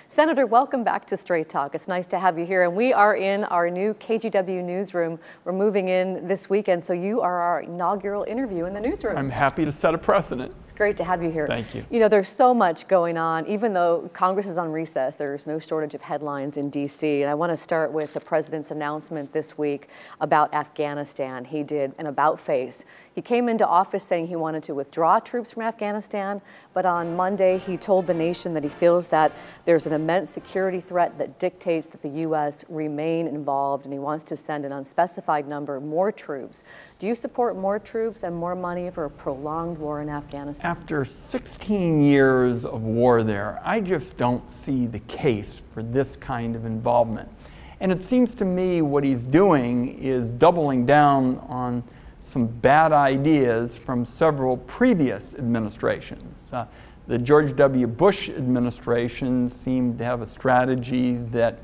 Senator, welcome back to Straight Talk. It's nice to have you here, and we are in our new KGW newsroom. We're moving in this weekend, so you are our inaugural interview in the newsroom. I'm happy to set a precedent. It's great to have you here. Thank you. You know, there's so much going on. Even though Congress is on recess, there's no shortage of headlines in D.C. And I want to start with the president's announcement this week about Afghanistan. He did an about-face. He came into office saying he wanted to withdraw troops from Afghanistan, but on Monday he told the nation that he feels that there's an immense security threat that dictates that the U.S. remain involved, and he wants to send an unspecified number more troops. Do you support more troops and more money for a prolonged war in Afghanistan? After 16 years of war there, I just don't see the case for this kind of involvement. And it seems to me what he's doing is doubling down on some bad ideas from several previous administrations. The George W. Bush administration seemed to have a strategy that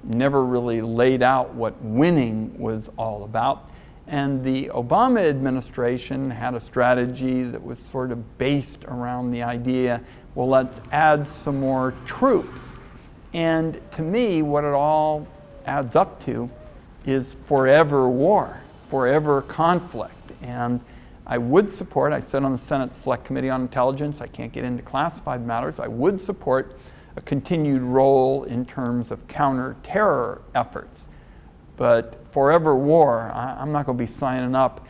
never really laid out what winning was all about. And the Obama administration had a strategy that was sort of based around the idea, well, let's add some more troops. And to me, what it all adds up to is forever war, forever conflict. And I would support, I sit on the Senate Select Committee on Intelligence, I can't get into classified matters, I would support a continued role in terms of counter-terror efforts. But forever war, I'm not going to be signing up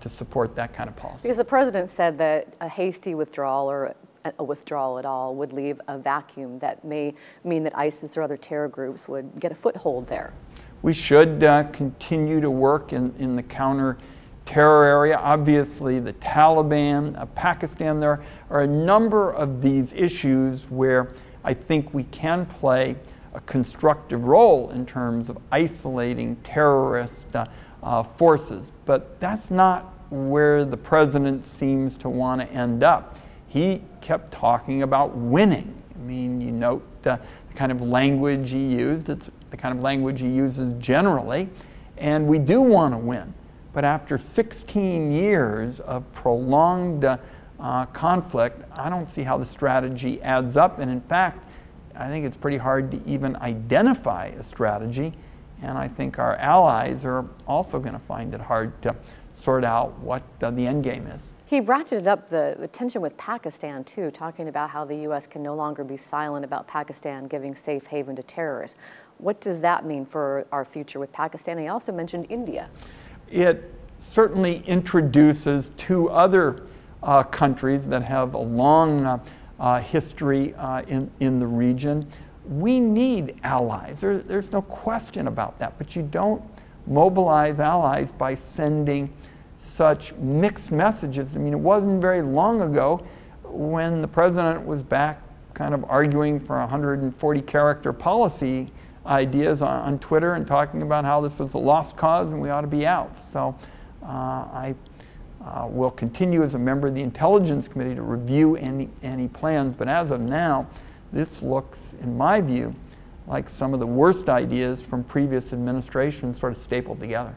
to support that kind of policy. Because the president said that a hasty withdrawal or a withdrawal at all would leave a vacuum that may mean that ISIS or other terror groups would get a foothold there. We should continue to work in the counter-terror area. Obviously, the Taliban, Pakistan, there are a number of these issues where I think we can play a constructive role in terms of isolating terrorist forces. But that's not where the president seems to want to end up. He kept talking about winning. I mean, you note the kind of language he used. It's the kind of language he uses generally. And we do want to win. But after 16 years of prolonged conflict, I don't see how the strategy adds up. And in fact, I think it's pretty hard to even identify a strategy. And I think our allies are also going to find it hard to sort out what the end game is. He ratcheted up the tension with Pakistan, too, talking about how the U.S. can no longer be silent about Pakistan giving safe haven to terrorists. What does that mean for our future with Pakistan? He also mentioned India. It certainly introduces two other countries that have a long history in the region. We need allies. There's no question about that. But you don't mobilize allies by sending such mixed messages. I mean, it wasn't very long ago when the president was back kind of arguing for 140-character policy ideas on Twitter and talking about how this was a lost cause and we ought to be out. So I will continue as a member of the Intelligence Committee to review any plans. But as of now, this looks, in my view, like some of the worst ideas from previous administrations sort of stapled together.